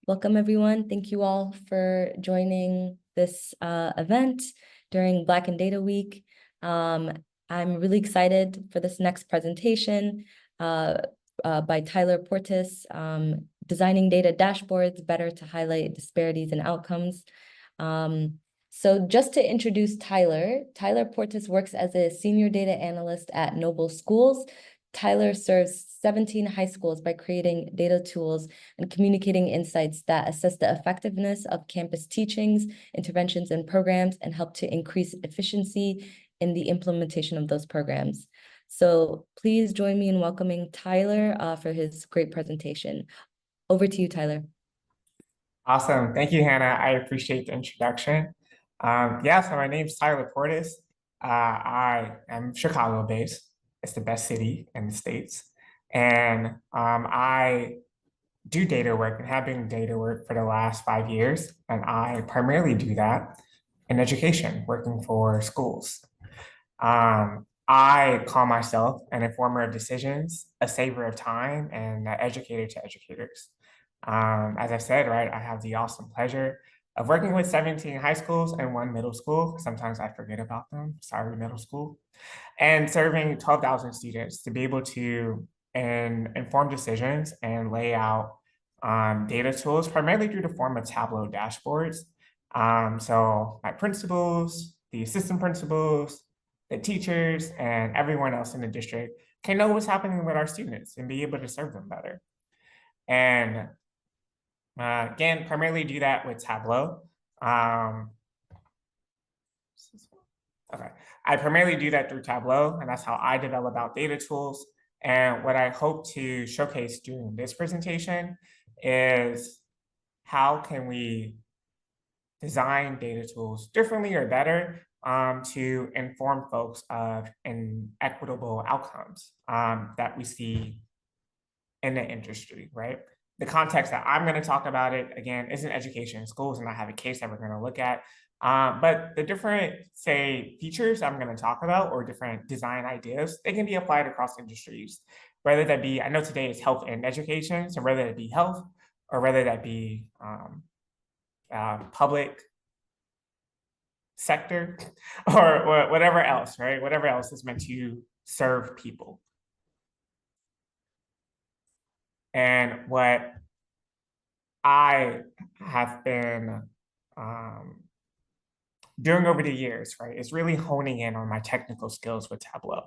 Welcome, everyone. Thank you all for joining this event during Black and Data Week. I'm really excited for this next presentation by Tyler Portis, Designing Data Dashboards Better to Highlight Disparities and Outcomes. So just to introduce Tyler Portis works as a senior data analyst at Noble Schools. Tyler serves 17 high schools by creating data tools and communicating insights that assess the effectiveness of campus teachings, interventions, and programs, and help to increase efficiency in the implementation of those programs. So please join me in welcoming Tyler for his great presentation. Over to you, Tyler. Awesome. Thank you, Hannah. I appreciate the introduction. So my name's Tyler Portis. I am Chicago-based. It's the best city in the States. And I do data work and have been data work for the last 5 years. And I primarily do that in education, working for schools. I call myself an informer of decisions, a saver of time, and an educator to educators. As I said, right, I have the awesome pleasure of working with 17 high schools and 1 middle school. Sometimes I forget about them. Sorry, middle school. And serving 12,000 students to be able to inform decisions and lay out data tools, primarily through the form of Tableau dashboards. So my principals, the assistant principals, the teachers, and everyone else in the district can know what's happening with our students and be able to serve them better. And again, primarily do that with Tableau. Okay, I primarily do that through Tableau, and that's how I develop out data tools. And what I hope to showcase during this presentation is how can we design data tools differently or better to inform folks of equitable outcomes that we see in the industry, right? The context that I'm going to talk about it, again, isn't education in schools, and I have a case that we're going to look at. But the different, say, features I'm going to talk about or different design ideas, they can be applied across industries, whether that be, I know today it's health and education, so whether that be health or whether that be public sector or whatever else, right? Whatever else is meant to serve people. And what I have been doing over the years, right, is really honing in on my technical skills with Tableau.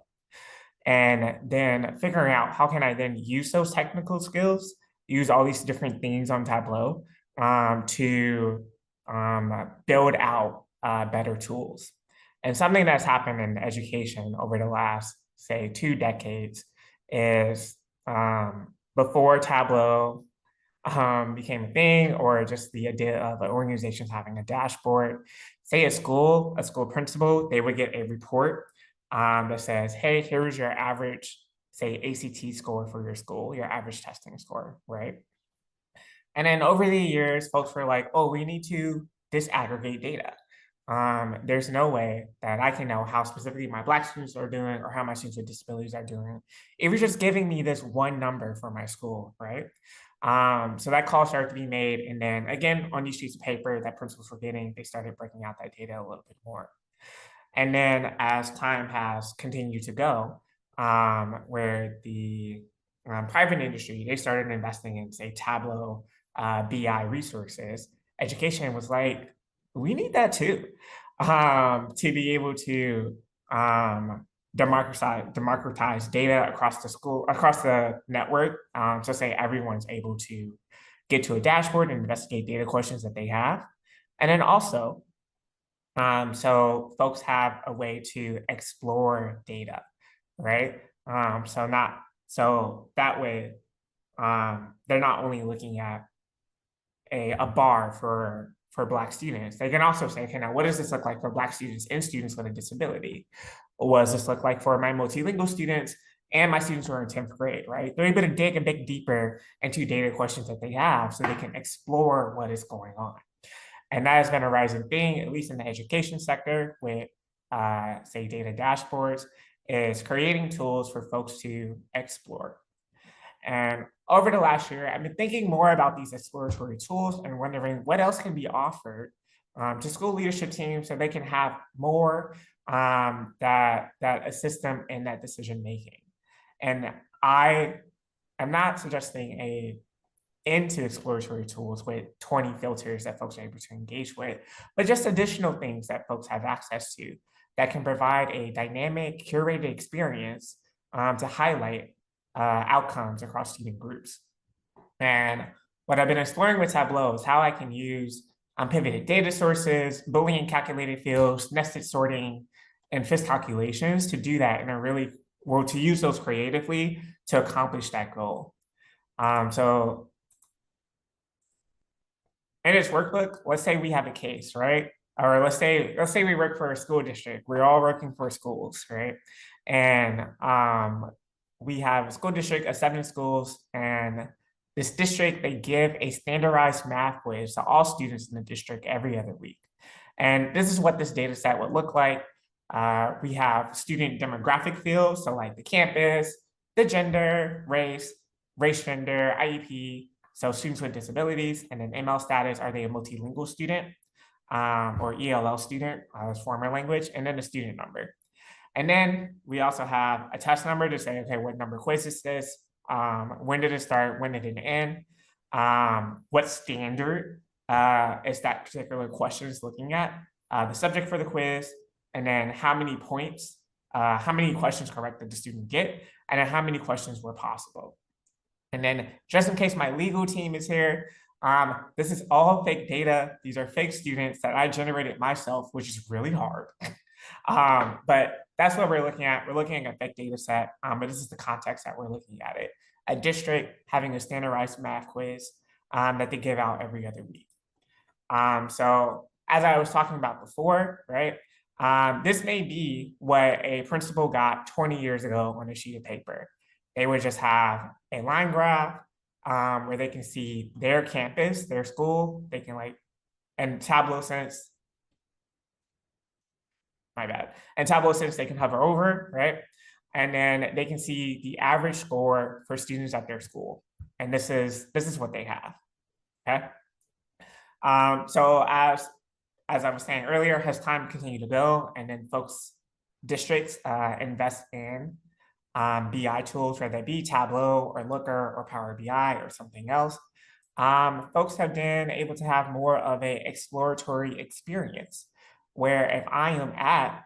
And then figuring out how can I then use those technical skills, use all these different things on Tableau to build out better tools. And something that's happened in education over the last, say, 2 decades is before Tableau became a thing, or just the idea of organizations having a dashboard. Say a school principal, they would get a report that says, hey, here's your average, say, ACT score for your school, your average testing score, right? And then over the years, folks were like, oh, we need to disaggregate data. There's no way that I can know how specifically my Black students are doing or how my students with disabilities are doing. It was just giving me this one number for my school, right? So that call started to be made. And then again, on these sheets of paper that principals were getting, they started breaking out that data a little bit more. And then as time has continued to go, where the private industry, they started investing in, say, Tableau BI resources, education was like, we need that too, to be able to democratize data across the network. So say everyone's able to get to a dashboard and investigate data questions that they have. And then also, so folks have a way to explore data, right? So that way, they're not only looking at a bar for Black students. They can also say, okay, now what does this look like for Black students and students with a disability? What does this look like for my multilingual students and my students who are in 10th grade, right? They're able to dig a bit deeper into data questions that they have so they can explore what is going on. And that has been a rising thing, at least in the education sector with, say, data dashboards, is creating tools for folks to explore. And over the last year, I've been thinking more about these exploratory tools and wondering what else can be offered to school leadership teams so they can have more that assist them in that decision making. And I am not suggesting a into exploratory tools with 20 filters that folks are able to engage with, but just additional things that folks have access to that can provide a dynamic, curated experience to highlight outcomes across student groups. And what I've been exploring with Tableau is how I can use pivoted data sources, Boolean calculated fields, nested sorting, and FIS calculations to do that in a really, well, to use those creatively to accomplish that goal. So in this workbook, let's say we have a case, right? Or let's say we work for a school district. We're all working for schools, right? And we have a school district of 7 schools, and this district, they give a standardized math quiz to all students in the district every other week. And this is what this data set would look like. We have student demographic fields, so like the campus, the gender, race, gender, IEP, so students with disabilities, and then ML status, are they a multilingual student or ELL student, as former language, and then the student number. And then we also have a test number to say, okay, what number quiz is this? When did it start? When did it end? What standard is that particular question is looking at? The subject for the quiz, and then how many points, how many questions correct did the student get, and then how many questions were possible. And then just in case my legal team is here, this is all fake data. These are fake students that I generated myself, which is really hard. But that's what we're looking at. We're looking at a fake data set, but this is the context that we're looking at it. A district having a standardized math quiz that they give out every other week. So as I was talking about before, right? This may be what a principal got 20 years ago on a sheet of paper. They would just have a line graph where they can see their campus, their school. They can like, and Tableau sense, my bad. And Tableau sense they can hover over, right? And then they can see the average score for students at their school. And this is what they have, okay? So as I was saying earlier, has time continue to go, and then folks, districts invest in BI tools, whether it be Tableau or Looker or Power BI or something else. Folks have been able to have more of an exploratory experience, where if I am at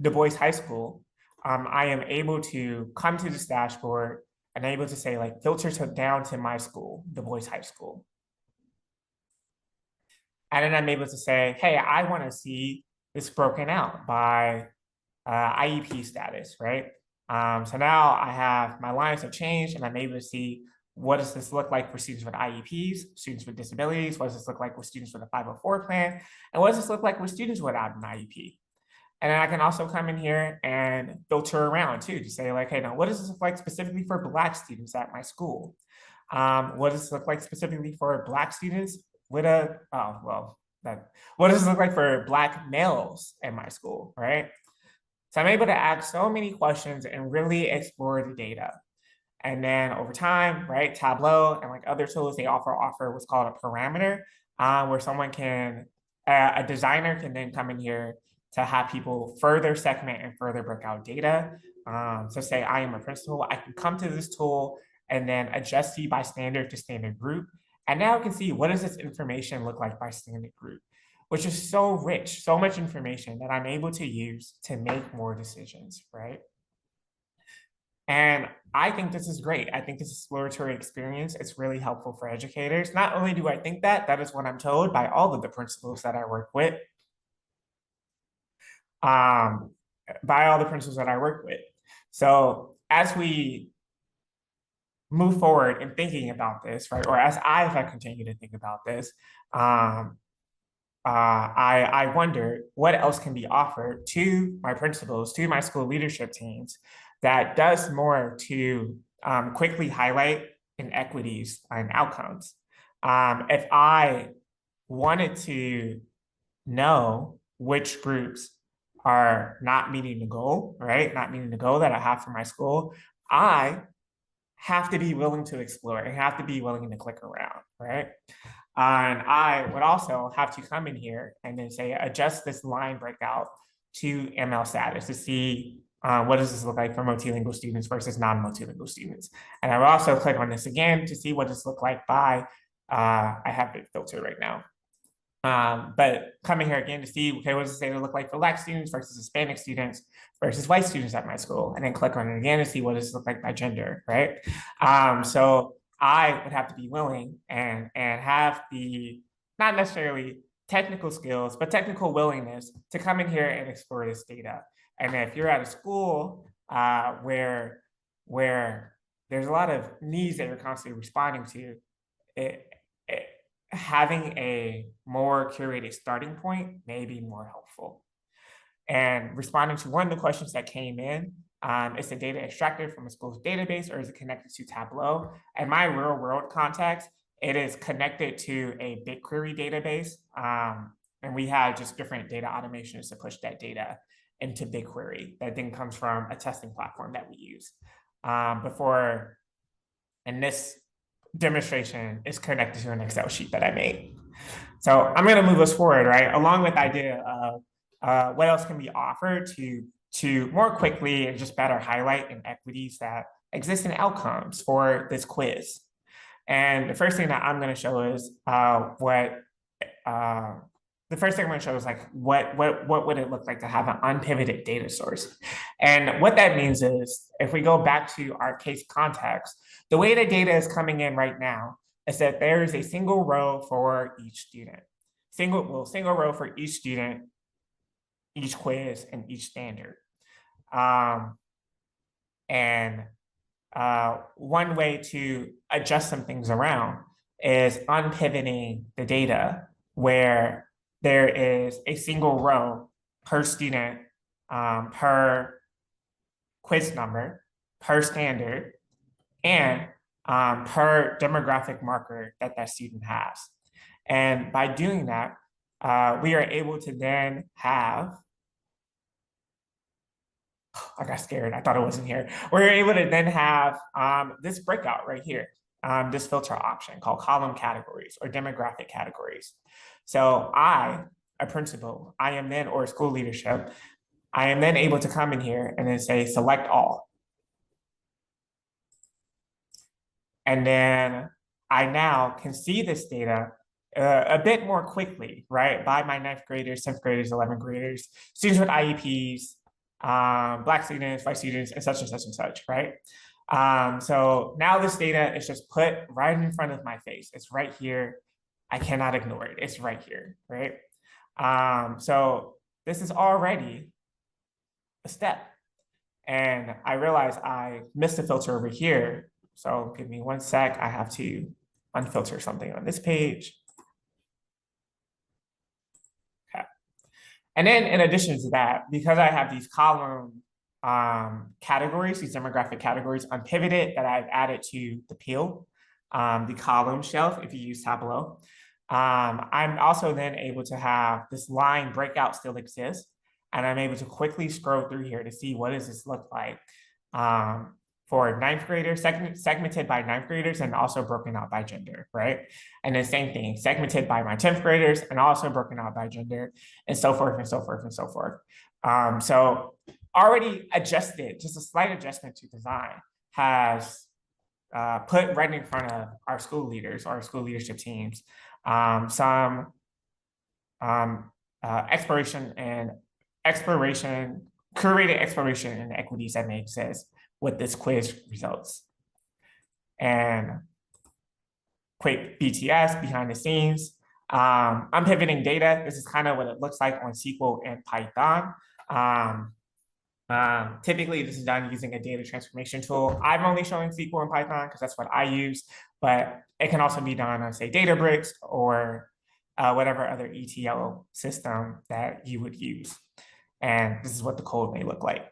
Du Bois High School, I am able to come to this dashboard and able to say like filter down to my school, Du Bois High School. And then I'm able to say, hey, I want to see this broken out by IEP status, right? So now I have, my lines have changed, and I'm able to see what does this look like for students with IEPs, students with disabilities, what does this look like with students with a 504 plan, and what does this look like with students without an IEP? And then I can also come in here and filter around too, to say like, hey, now what does this look like specifically for Black students at my school? What does this look like specifically for Black students with a, what does this look like for Black males in my school, right? So I'm able to ask so many questions and really explore the data. And then over time, right, Tableau and like other tools, they offer what's called a parameter, where someone can, a designer can then come in here to have people further segment and further break out data. So say I am a principal, I can come to this tool and then adjust the by standard to standard group. And now I can see what does this information look like by standard group, which is so rich, so much information that I'm able to use to make more decisions, right? And I think this is great. I think this exploratory experience is really helpful for educators. Not only do I think that, that is what I'm told by all of the principals that I work with. By all the principals that I work with. So as we move forward in thinking about this, right, or as I continue to think about this, I wonder what else can be offered to my principals, to my school leadership teams, that does more to quickly highlight inequities and outcomes. If I wanted to know which groups are not meeting the goal, right? Not meeting the goal that I have for my school, I have to be willing to explore and have to be willing to click around, right? And I would also have to come in here and then say, adjust this line breakout to ML status to see what does this look like for multilingual students versus non-multilingual students. And I will also click on this again to see what this look like by, I have it filtered right now. But coming here again to see, okay, what does this data look like for Black students versus Hispanic students versus white students at my school? And then click on it again to see what does this look like by gender, right? So I would have to be willing and have the, not necessarily technical skills, but technical willingness to come in here and explore this data. And if you're at a school where there's a lot of needs that you're constantly responding to, it having a more curated starting point may be more helpful. And responding to one of the questions that came in, is the data extracted from a school's database or is it connected to Tableau? In my real world context, it is connected to a BigQuery database. And we have just different data automations to push that data into BigQuery that then comes from a testing platform that we use. Before, and this demonstration is connected to an Excel sheet that I made. So I'm going to move us forward, right? Along with the idea of what else can be offered to more quickly and just better highlight inequities that exist in outcomes for this quiz. And the first thing that I'm going to show is the first thing I'm going to show is like what would it look like to have an unpivoted data source. And what that means is if we go back to our case context, the way the data is coming in right now is that there is a single row for each student, single row for each student, each quiz, and each standard. One way to adjust some things around is unpivoting the data where there is a single row per student, per quiz number, per standard, and per demographic marker that that student has. And by doing that, we are able to then have, I got scared, I thought it wasn't here. We're able to then have this breakout right here, this filter option called column categories or demographic categories. So I, a principal, I am then, or school leadership, I am then able to come in here and then say select all. And then I now can see this data a bit more quickly, right? By my 9th graders, 10th graders, 11th graders, students with IEPs, Black students, white students, and such and such and such, right? So now this data is just put right in front of my face. It's right here. I cannot ignore it. It's right here, right? So this is already a step. And I realize I missed a filter over here. So give me one sec. I have to unfilter something on this page. Okay. And then in addition to that, because I have these column categories, these demographic categories unpivoted that I've added to the peel, the column shelf, if you use Tableau, I'm also then able to have this line breakout still exist. And I'm able to quickly scroll through here to see what does this look like for 9th graders, segmented by 9th graders and also broken out by gender, right? And then same thing, segmented by my 10th graders and also broken out by gender and so forth and so forth and so forth. So already adjusted, just a slight adjustment to design has put right in front of our school leaders, our school leadership teams, some curated exploration and equities that may exist with this quiz results. And quick BTS, behind the scenes. I'm pivoting data. This is kind of what it looks like on SQL and Python. Typically, this is done using a data transformation tool. I'm only showing SQL and Python because that's what I use, but it can also be done on, say, Databricks or whatever other ETL system that you would use. And this is what the code may look like.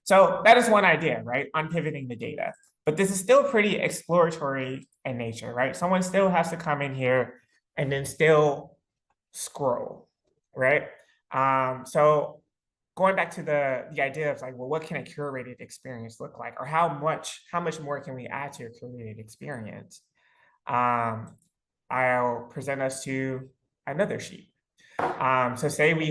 So that is one idea, right? Unpivoting the data. But this is still pretty exploratory in nature, right? Someone still has to come in here and then still scroll, right? So going back to the idea of like, well, what can a curated experience look like, or how much more can we add to a curated experience? Um, I'll present us to another sheet. So say we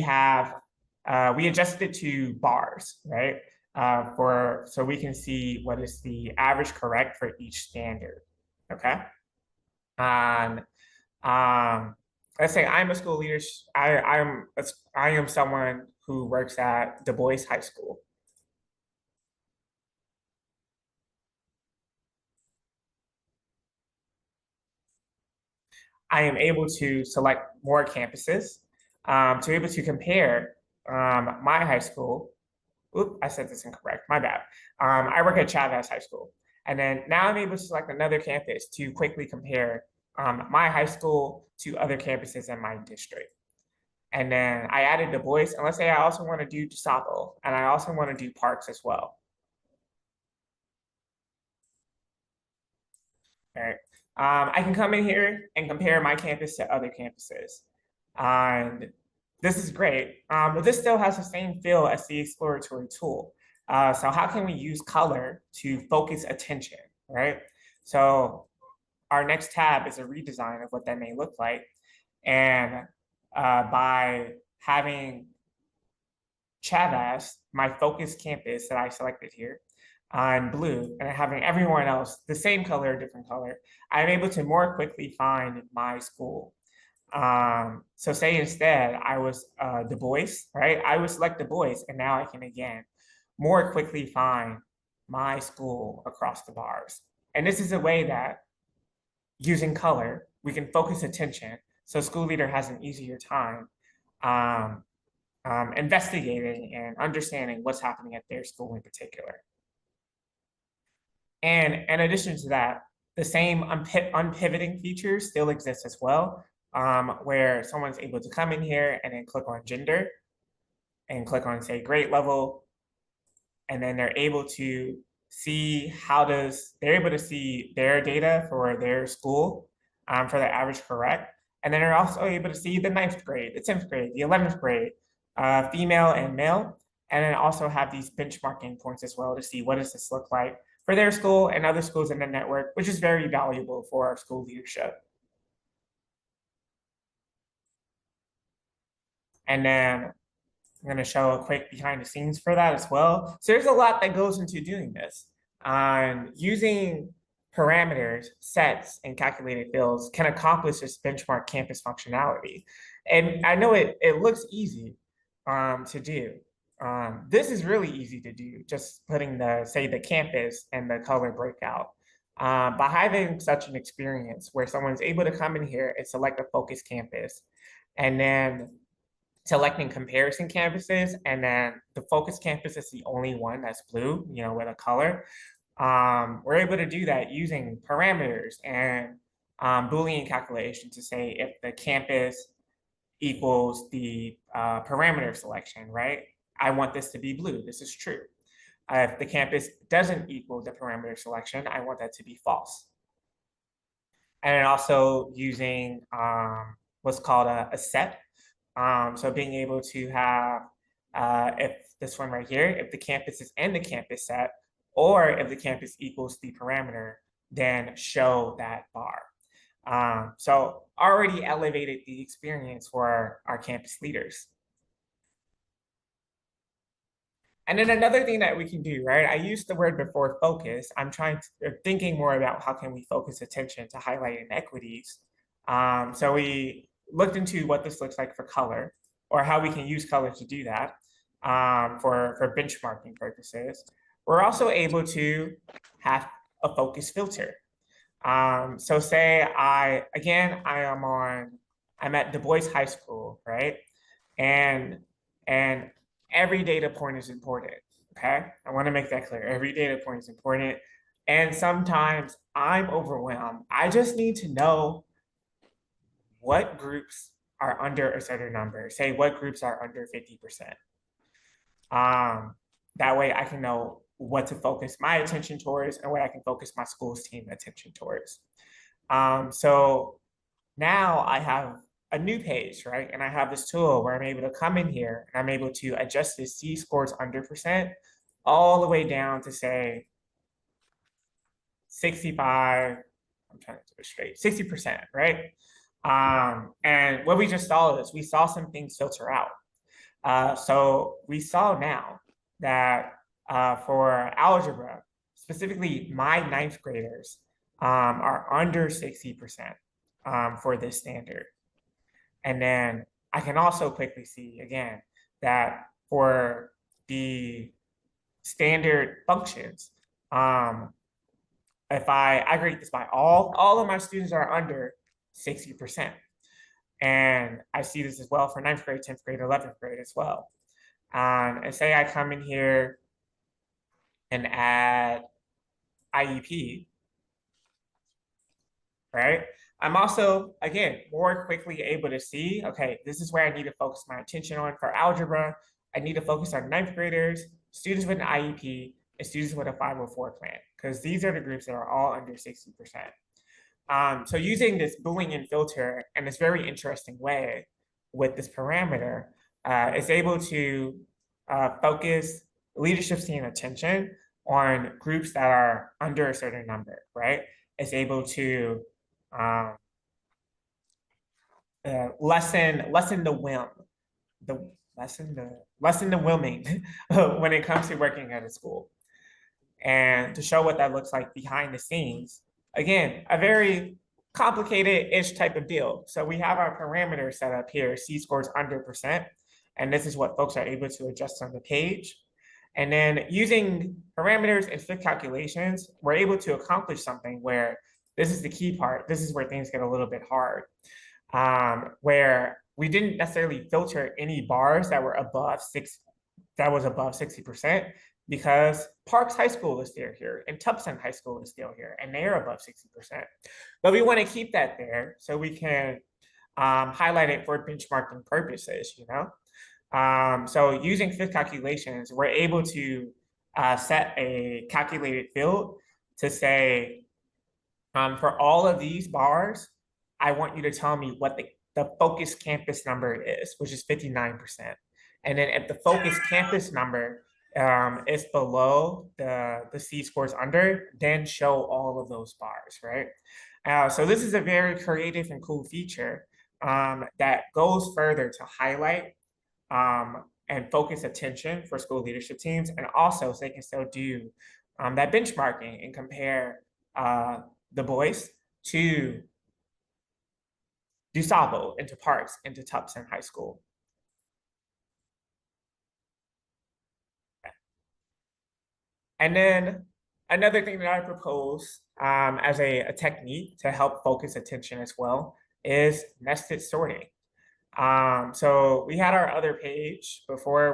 adjusted it to bars, right? So we can see what is the average correct for each standard. Okay. And um, let's say I'm a school leader. I am someone who works at Du Bois High School. I am able to select more campuses to be able to compare my high school. Oop, I said this incorrect. My bad. I work at Chavez High School. And then now I'm able to select another campus to quickly compare my high school to other campuses in my district. And then I added Du Bois, and let's say I also want to do DeSoto, and I also want to do Parks as well. All right. I can come in here and compare my campus to other campuses. And this is great, but this still has the same feel as the exploratory tool. So how can we use color to focus attention, right? So our next tab is a redesign of what that may look like. And by having Chavez, my focus campus that I selected here, on blue, and having everyone else the same color, different color, I'm able to more quickly find my school. So say instead I was Du Bois, right? I would select Du Bois, and now I can again more quickly find my school across the bars. And this is a way that using color, we can focus attention so school leader has an easier time um, investigating and understanding what's happening at their school in particular. And in addition to that, the same unpivoting features still exist as well, where someone's able to come in here and then click on gender and click on, say, grade level, and then they're able to they're able to see their data for their school for the average correct. And then they're also able to see the 9th grade, the 10th grade, the 11th grade, female and male, and then also have these benchmarking points as well to see what does this look like for their school and other schools in the network, which is very valuable for our school leadership. And then I'm going to show a quick behind the scenes for that as well. So there's a lot that goes into doing this. Using parameters, sets, and calculated fields can accomplish this benchmark campus functionality. And I know it looks easy to do. This is really easy to do, just putting say the campus and the color breakout. By having such an experience where someone's able to come in here and select a focus campus, and then selecting comparison campuses, and then the focus campus is the only one that's blue, with a color. We're able to do that using parameters and Boolean calculation to say if the campus equals the parameter selection, right? I want this to be blue. This is true. If the campus doesn't equal the parameter selection, I want that to be false. And then also using what's called a set. So being able to have, if this one right here, if the campus is in the campus set, or if the campus equals the parameter, then show that bar. So already elevated the experience for our campus leaders. And then another thing that we can do, right? I used the word before focus. I'm thinking more about how can we focus attention to highlight inequities. So we looked into what this looks like for color, or how we can use color to do that for benchmarking purposes. We're also able to have a focus filter. So say I'm at Du Bois High School, right? And and every data point is important. Okay, I want to make that clear. Every data point is important. And sometimes I'm overwhelmed. I just need to know what groups are under a certain number. Say what groups are under 50%. That way I can know what to focus my attention towards and what I can focus my school's team attention towards. So now I have a new page, right? And I have this tool where I'm able to come in here and I'm able to adjust the C scores under percent all the way down to say 65, I'm trying to do it straight, 60%, right? And what we just saw is we saw some things filter out. So we saw now that for algebra, specifically my ninth graders are under 60% for this standard. And then I can also quickly see again that for the standard functions, if I aggregate this by all of my students are under 60%. And I see this as well for ninth grade, 10th grade, 11th grade as well. And say I come in here and add IEP, right? I'm also, again, more quickly able to see, okay, this is where I need to focus my attention on for algebra. I need to focus on ninth graders, students with an IEP, and students with a 504 plan, because these are the groups that are all under 60%. So using this Boolean filter in this very interesting way with this parameter is able to focus leadership team attention on groups that are under a certain number, right? It's able to lessen the whim, lessen the whimming when it comes to working at a school. And to show what that looks like behind the scenes, again, a very complicated-ish type of deal. So we have our parameters set up here, C scores under percent, and this is what folks are able to adjust on the page. And then using parameters and fit calculations, we're able to accomplish something where this is the key part. This is where things get a little bit hard, where we didn't necessarily filter any bars that were above 60%, because Parks High School is still here and Tubson High School is still here, and they're above 60%. But we want to keep that there so we can highlight it for benchmarking purposes, you know? So using fit calculations, we're able to set a calculated field to say, for all of these bars, I want you to tell me what the focus campus number is, which is 59%. And then if the focus campus number is below the C scores under, then show all of those bars, right? So this is a very creative and cool feature that goes further to highlight and focus attention for school leadership teams, and also so they can still do that benchmarking and compare the boys to DuSable, into Parks, into Tubson High School. And then another thing that I propose as a technique to help focus attention as well is nested sorting. So we had our other page before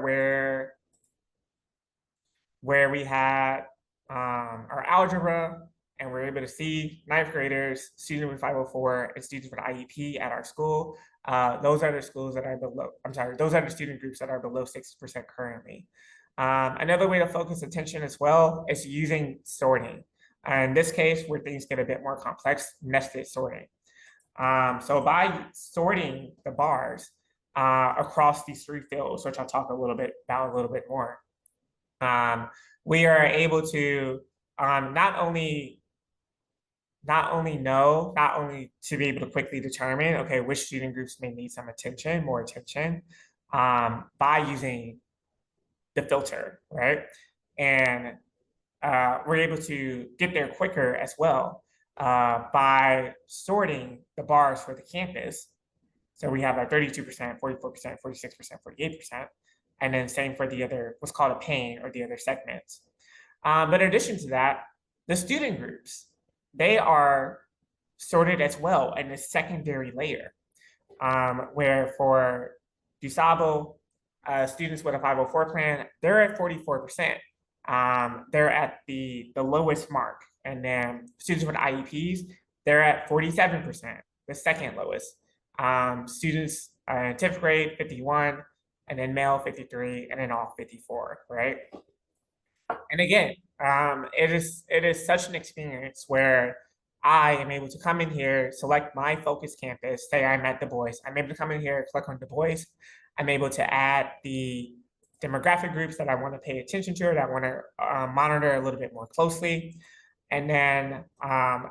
where we had our algebra, and we're able to see ninth graders, students with 504, and students with IEP at our school. Those are the schools that are below, I'm sorry, those are the student groups that are below 60% currently. Another way to focus attention as well is using sorting. In this case, where things get a bit more complex, nested sorting. So by sorting the bars across these three fields, which I'll talk a little bit about a little bit more, we are able to not only to be able to quickly determine, okay, which student groups may need some attention, more attention, by using the filter, right? And we're able to get there quicker as well by sorting the bars for the campus. So we have our 32%, 44%, 46%, 48%, and then same for the other, what's called a pane, or the other segments. But in addition to that, the student groups, they are sorted as well in the secondary layer, where for DuSable, students with a 504 plan, they're at 44%. They're at the lowest mark. And then students with IEPs, they're at 47%, the second lowest. Students in 10th grade, 51, and then male 53, and then all 54, right? And again, it is such an experience where I am able to come in here, select my focus campus, say I'm at Du Bois. I'm able to come in here, click on Du Bois. I'm able to add the demographic groups that I want to pay attention to or that I want to monitor a little bit more closely. And then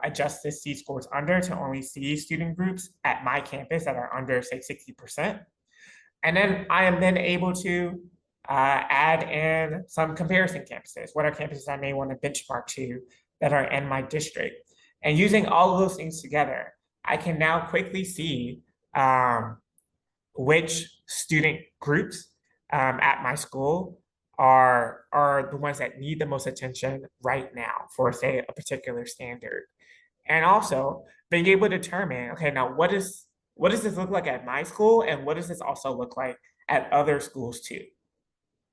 adjust the C-scores under to only see student groups at my campus that are under, say, 60%. And then I am then able to add in some comparison campuses. What are campuses I may want to benchmark to that are in my district? And using all of those things together, I can now quickly see which student groups at my school are the ones that need the most attention right now for, say, a particular standard. And also being able to determine, okay, now what does this look like at my school, and what does this also look like at other schools too?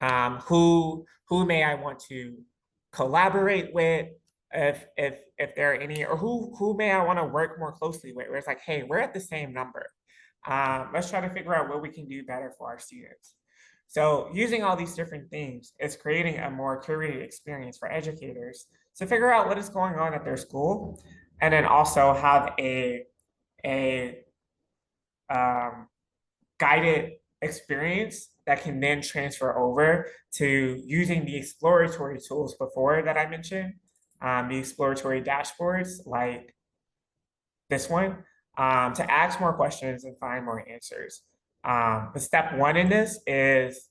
Who may I want to collaborate with, if there are any, or who may I want to work more closely with, where it's like, hey, we're at the same number. Let's try to figure out what we can do better for our students. So using all these different things is creating a more curated experience for educators to figure out what is going on at their school, and then also have a guided experience that can then transfer over to using the exploratory tools before that I mentioned, the exploratory dashboards like this one, to ask more questions and find more answers. The step one in this is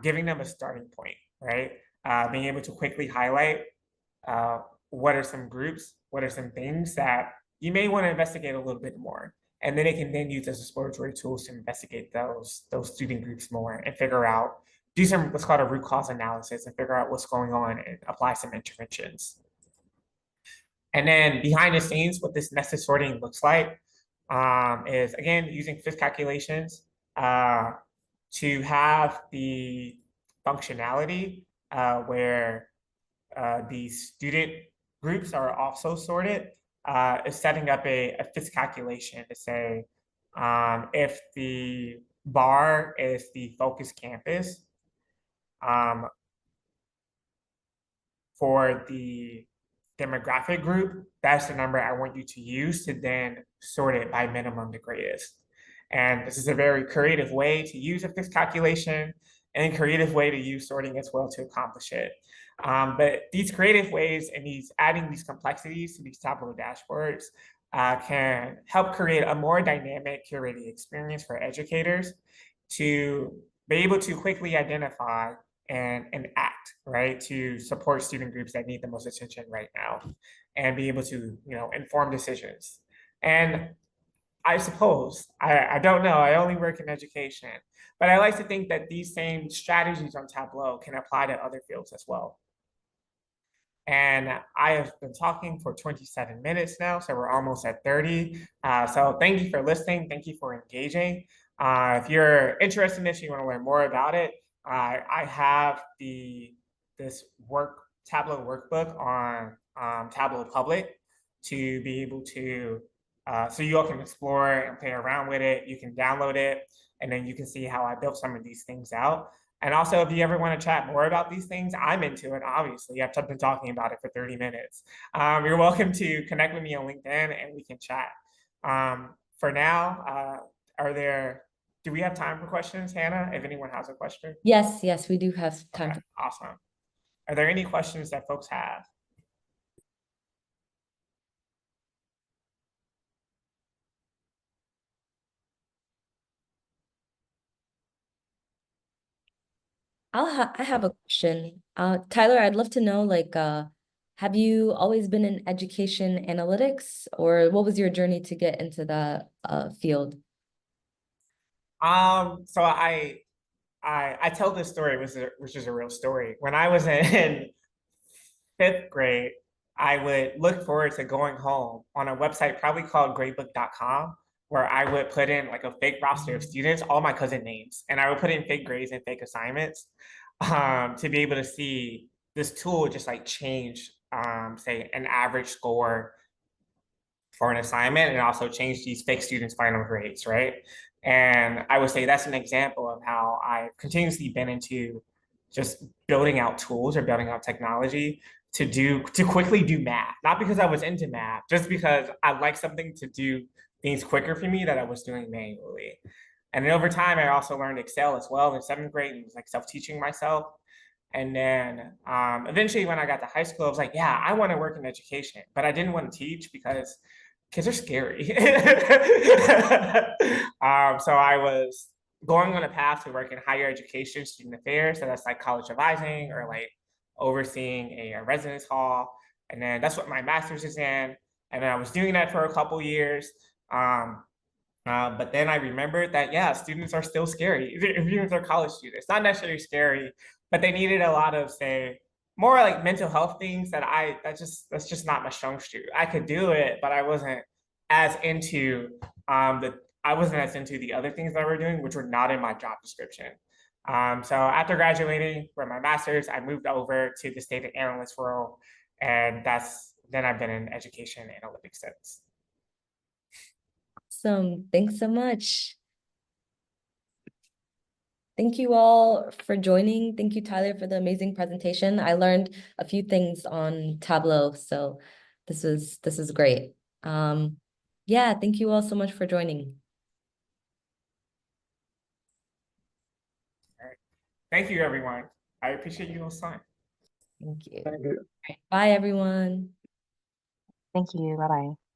giving them a starting point, right? Being able to quickly highlight what are some groups, what are some things that you may want to investigate a little bit more. And then it can then use those exploratory tools to investigate those student groups more and figure out, do some what's called a root cause analysis and figure out what's going on and apply some interventions. And then behind the scenes, what this nested sorting looks like is, again, using fifth calculations to have the functionality where the student groups are also sorted, is setting up a fifth calculation to say, if the bar is the focus campus, for the demographic group, that's the number I want you to use to then sort it by minimum to greatest. And this is a very creative way to use a fixed calculation and a creative way to use sorting as well to accomplish it. But these creative ways and these adding these complexities to these Tableau dashboards can help create a more dynamic curated experience for educators to be able to quickly identify and act, right, to support student groups that need the most attention right now and be able to, inform decisions. And I suppose, I don't know, I only work in education, but I like to think that these same strategies on Tableau can apply to other fields as well. And I have been talking for 27 minutes now, so we're almost at 30. So thank you for listening. Thank you for engaging. If you're interested in this, you want to learn more about it, I have this Tableau workbook on Tableau Public to be able to, so you all can explore and play around with it. You can download it, and then you can see how I built some of these things out. And also, if you ever want to chat more about these things, I'm into it, obviously. I've been talking about it for 30 minutes. You're welcome to connect with me on LinkedIn and we can chat. For now, do we have time for questions, Hannah, if anyone has a question? Yes, we do have time. Okay, awesome. Are there any questions that folks have? I have a question. Tyler, I'd love to know, like, have you always been in education analytics, or what was your journey to get into the field? So I tell this story, which is a real story. When I was in fifth grade, I would look forward to going home on a website probably called gradebook.com, where I would put in like a fake roster of students, all my cousin names, and I would put in fake grades and fake assignments to be able to see this tool just like change, say, an average score for an assignment and also change these fake students' final grades, right? And I would say that's an example of how I've continuously been into just building out tools or building out technology to quickly do math, not because I was into math, just because I like something to do things quicker for me that I was doing manually. And then over time, I also learned Excel as well in seventh grade and was like self-teaching myself. And then eventually, when I got to high school, I was like, yeah, I want to work in education, but I didn't want to teach because kids are scary. So I was going on a path to work in higher education, student affairs. So that's like college advising or like overseeing a residence hall. And then that's what my master's is in. And then I was doing that for a couple years. But then I remembered that, yeah, students are still scary. Even they're college students, not necessarily scary, but they needed a lot of, say, more like mental health things that's just not my strong suit. I could do it, but I wasn't as into I wasn't as into the other things that we're doing, which were not in my job description. So after graduating from my master's, I moved over to the data analyst role, and then I've been in education analytics since. Awesome. Thanks so much. Thank you all for joining. Thank you, Tyler, for the amazing presentation. I learned a few things on Tableau, so this is great. Yeah, thank you all so much for joining. All right. Thank you, everyone. I appreciate you all time. Thank you. Thank you. Bye, everyone. Thank you. Bye-bye.